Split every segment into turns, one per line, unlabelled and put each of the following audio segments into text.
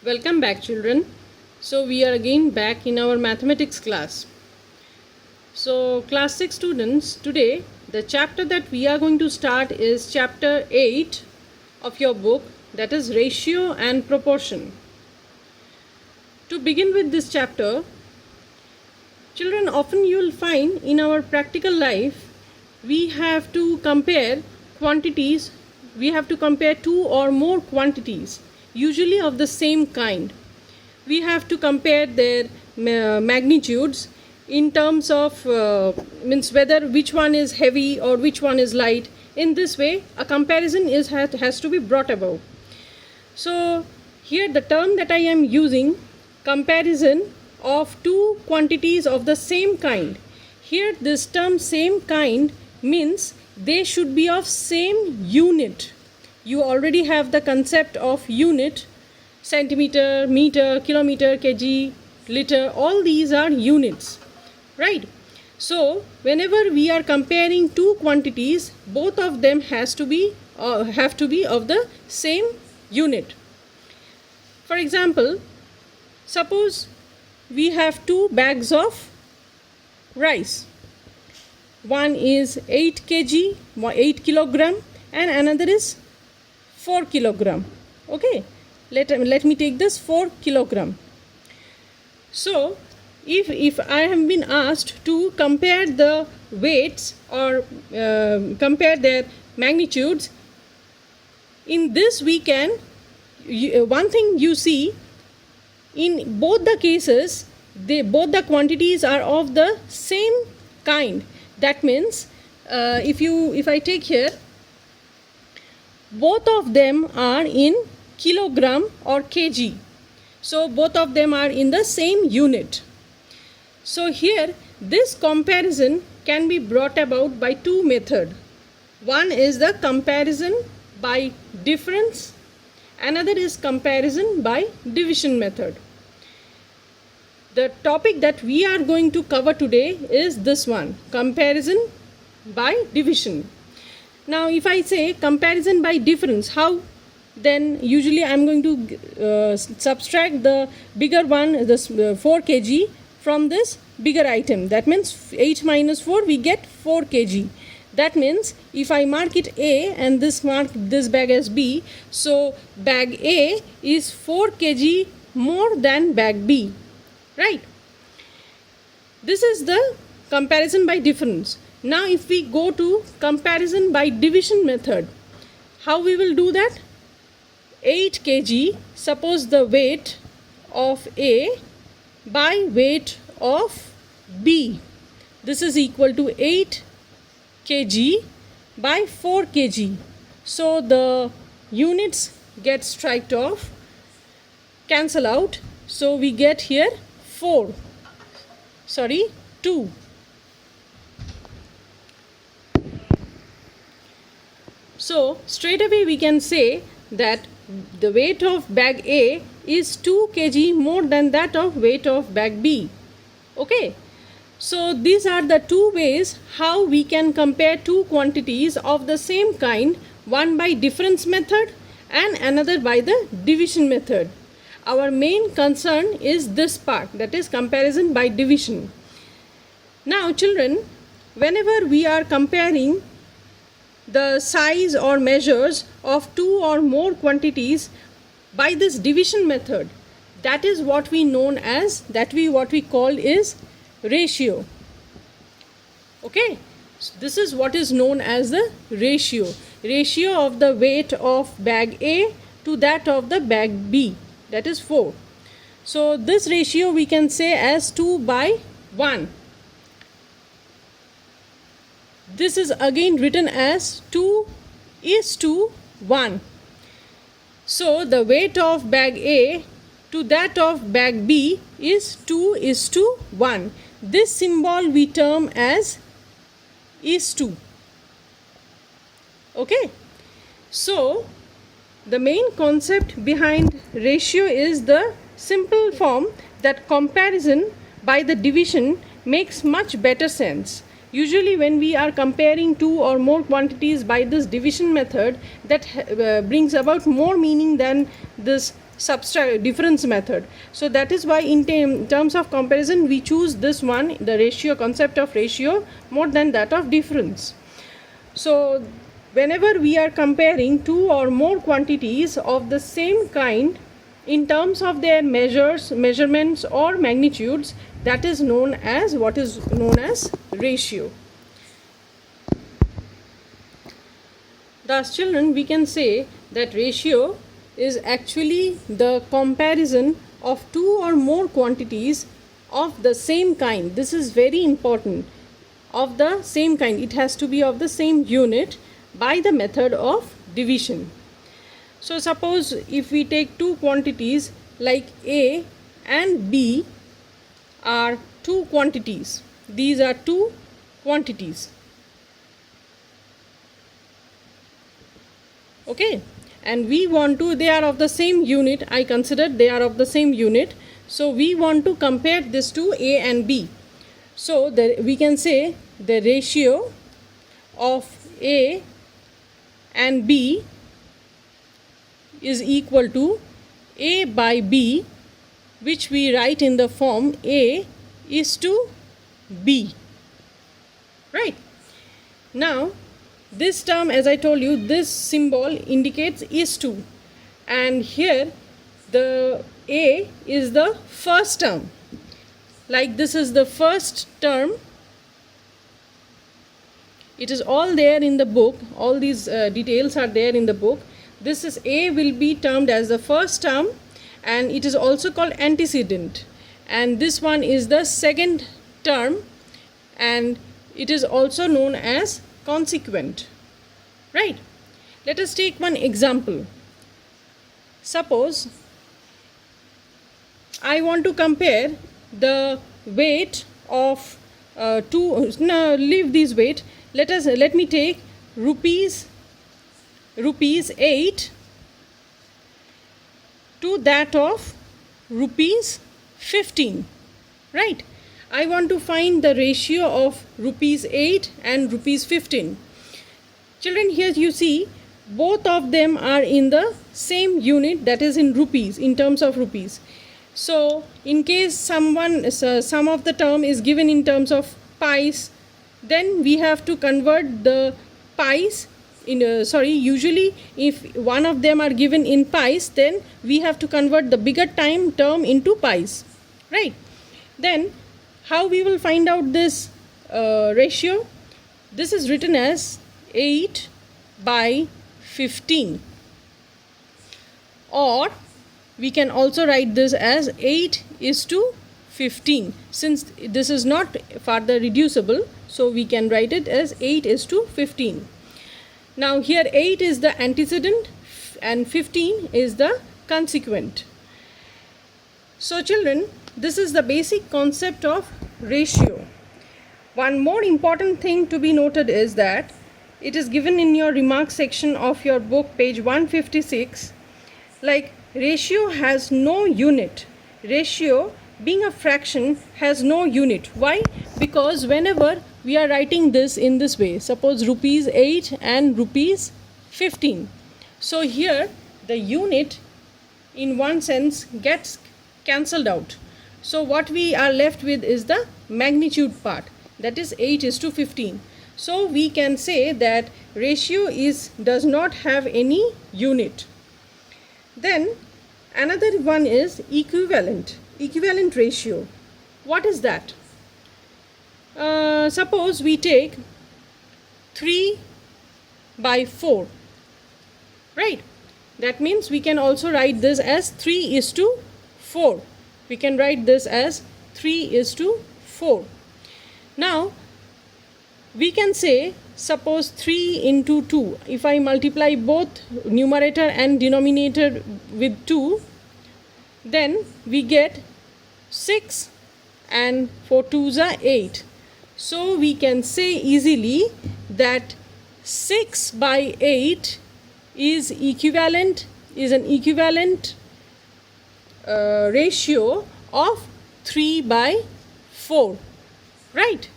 Welcome back, children. So we are again back in our mathematics class. So class 6 students, today the chapter that we are going to start is chapter 8 of your book, that is ratio and proportion. To begin with this chapter, children, often you will find in our practical life we have to compare quantities, we have to compare two or more quantities, usually of the same kind. We have to compare their magnitudes in terms of means whether which one is heavy or which one is light. In this way, a comparison has to be brought about. So here the term that I am using, comparison of two quantities of the same kind. Here this term same kind means they should be of same unit. You already have the concept of unit: centimeter, meter, kilometer, kg, liter. All these are units, right? So whenever we are comparing two quantities, both of them have to be of the same unit. For example, suppose we have two bags of rice. One is 8 kg, 8 kilogram, and another is 4 kilogram. Okay, let me take this 4 kilogram. So if I have been asked to compare the weights or compare their magnitudes, in this we can, one thing you see, in both the cases both the quantities are of the same kind. That means if I take here, both of them are in kilogram or kg. So both of them are in the same unit. So here this comparison can be brought about by two methods. One is the comparison by difference, another is comparison by division method. The topic that we are going to cover today is this one, comparison by division. Now if I say comparison by difference, how? Then usually I am going to subtract the bigger one, this 4 kg, from this bigger item. That means 8 minus 4, we get 4 kg. That means if I mark it A and mark this bag as B, so bag A is 4 kg more than bag B. Right? This is the comparison by difference. Now if we go to comparison by division method, how we will do that? 8 kg, suppose the weight of A by weight of B. This is equal to 8 kg by 4 kg. So the units get striked off, cancel out. So we get here 2. So straight away we can say that the weight of bag A is 2 kg more than that of weight of bag B. Okay. So these are the two ways how we can compare two quantities of the same kind, one by difference method and another by the division method. Our main concern is this part, that is comparison by division. Now children, whenever we are comparing the size or measures of two or more quantities by this division method, that is what we call is ratio. Okay, so this is what is known as the ratio of the weight of bag A to that of the bag B, that is 4. So this ratio we can say as 2 by 1. This is again written as 2 is to 1. So the weight of bag A to that of bag B is 2 is to 1. This symbol we term as is to. Okay. So the main concept behind ratio is the simple form that comparison by the division makes much better sense. Usually when we are comparing two or more quantities by this division method, that brings about more meaning than this difference method. So that is why in terms of comparison we choose this one, the ratio, concept of ratio, more than that of difference. So whenever we are comparing two or more quantities of the same kind in terms of their measurements or magnitudes, that is known as what is known as ratio. Thus, children, we can say that ratio is actually the comparison of two or more quantities of the same kind. This is very important. Of the same kind, it has to be of the same unit by the method of division. So suppose if we take two quantities like A and B are two quantities. These are two quantities. Okay, and we want to, they are of the same unit. I consider they are of the same unit. So we want to compare this to A and B. So we can say the ratio of A and B is equal to A by B, which we write in the form A is to B. Right? Now, this term, as I told you, this symbol indicates is to, and here the A is the first term. Like this is the first term. It is all there in the book. All these details are there in the book. This is A will be termed as the first term, and it is also called antecedent. And this one is the second term, and it is also known as consequent. Right? Let us take one example. Suppose I want to compare the weight of leave this weight. Let me take rupees 8 to that of rupees 15. Right? I want to find the ratio of rupees 8 and rupees 15. Children, here you see both of them are in the same unit, that is in rupees, in terms of rupees. So in case some of the term is given in terms of pies, then we have to convert the pies in usually if one of them are given in pies, then we have to convert the bigger term into pies. Right? Then how we will find out this ratio? This is written as 8 by 15, or we can also write this as 8 is to 15. Since this is not further reducible, so we can write it as 8 is to 15. Now here 8 is the antecedent and 15 is the consequent. So children, this is the basic concept of ratio. One more important thing to be noted is that it is given in your remarks section of your book, page 156, like ratio has no unit. Ratio, being a fraction, has no unit. Why? Because whenever we are writing this in this way, suppose rupees 8 and rupees 15. So here the unit in one sense gets cancelled out. So what we are left with is the magnitude part, that is 8 is to 15. So we can say that ratio does not have any unit. Then another one is equivalent ratio. What is that? Suppose we take 3 by 4. Right? That means we can also write this as 3 is to 4. We can write this as 3 is to 4. Now we can say, suppose 3 into 2. If I multiply both numerator and denominator with 2, then we get 6 and 4 2s are 8. So we can say easily that 6 by 8 is an equivalent ratio of 3 by 4. Right?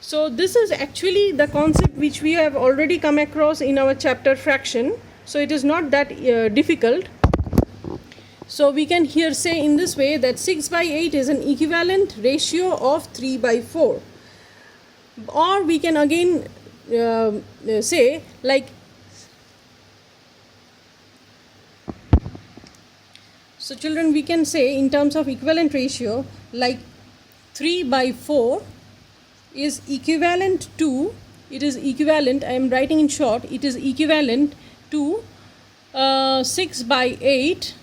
So this is actually the concept which we have already come across in our chapter fraction. So it is not that difficult. So we can here say in this way that 6/8 is an equivalent ratio of 3/4. Or we can again say like, so children, we can say in terms of equivalent ratio like 3/4 is equivalent to, it is equivalent, I am writing in short, it is equivalent to 6/8.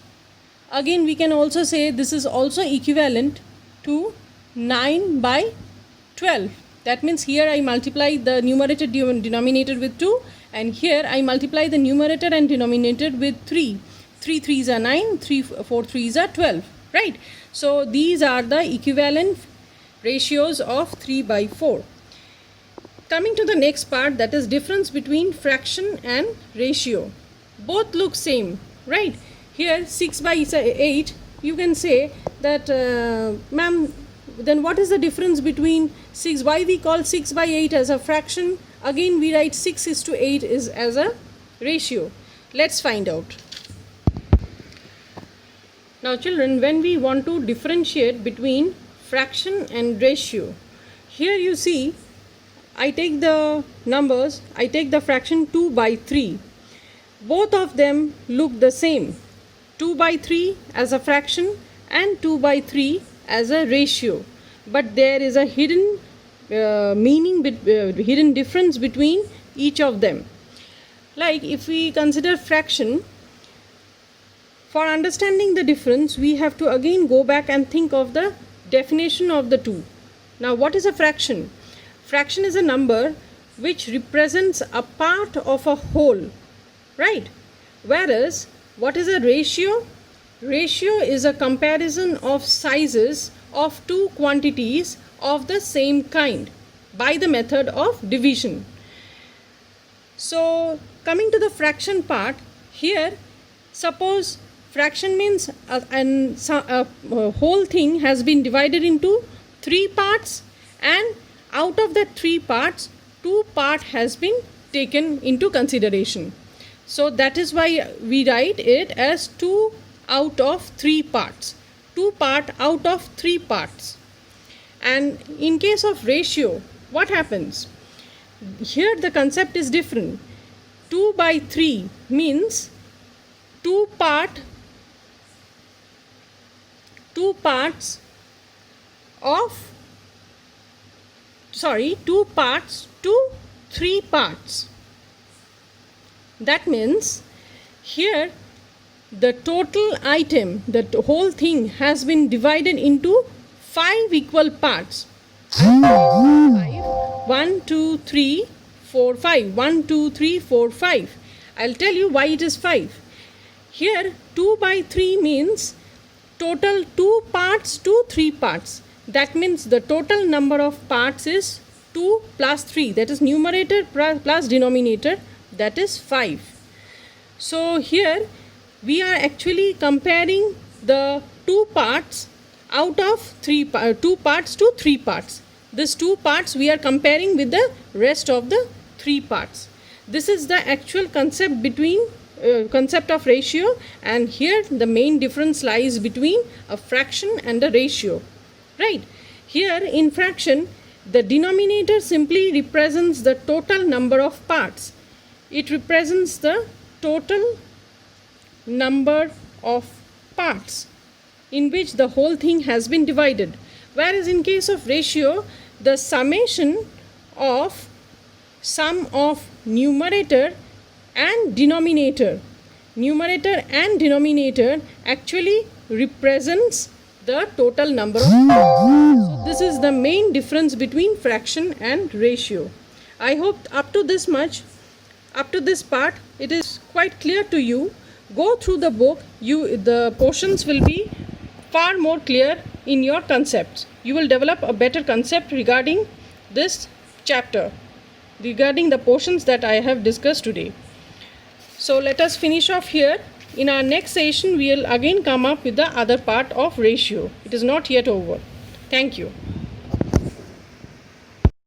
Again we can also say this is also equivalent to 9/12. That means here I multiply the numerator denominator with 2, and here I multiply the numerator and denominator with 3. 3 3s are 9, 4 3s are 12, right? So these are the equivalent ratios of 3/4. Coming to the next part, that is difference between fraction and ratio. Both look same, right? Here 6/8, you can say that ma'am, then what is the difference between 6? Why we call 6/8 as a fraction? Again we write 6:8 is as a ratio. Let's find out. Now children, when we want to differentiate between fraction and ratio, here you see I take the numbers, I take the fraction 2/3. Both of them look the same. 2/3 as a fraction and 2/3 as a ratio, but there is a hidden hidden difference between each of them. Like if we consider fraction, for understanding the difference we have to again go back and think of the definition of the two. Now what is a fraction? Fraction is a number which represents a part of a whole, right? Whereas what is a ratio? Ratio is a comparison of sizes of two quantities of the same kind by the method of division. So coming to the fraction part, here suppose fraction means a whole thing has been divided into 3 parts, and out of the 3 parts 2 part has been taken into consideration. So that is why we write it as 2 out of 3 parts. 2 part out of 3 parts. And in case of ratio, what happens? Here the concept is different. 2/3 means 2 parts to 3 parts. That means here the total item, the whole thing has been divided into 5 equal parts. 1 2 3 4 5. 1 2 3 4 5. I'll tell you why it is 5. Here 2/3 means total 2 parts to 3 parts. That means the total number of parts is 2 plus 3. That is numerator plus denominator. That is 5. So here we are actually comparing the 2 parts out of 2 parts to 3 parts. These 2 parts we are comparing with the rest of the 3 parts. This is the actual concept between concept of ratio, and here the main difference lies between a fraction and a ratio, right? Here in fraction the denominator simply represents the total number of parts. It represents the total number of parts in which the whole thing has been divided, whereas in case of ratio the summation of sum of numerator and denominator actually represents the total number of parts. So this is the main difference between fraction and ratio. I hope up to this part it is quite clear to you. Go through the book, the portions will be far more clear in your concepts. You will develop a better concept regarding this chapter, regarding the portions that I have discussed today. So let us finish off here. In our next session we will again come up with the other part of ratio. It is not yet over. Thank you.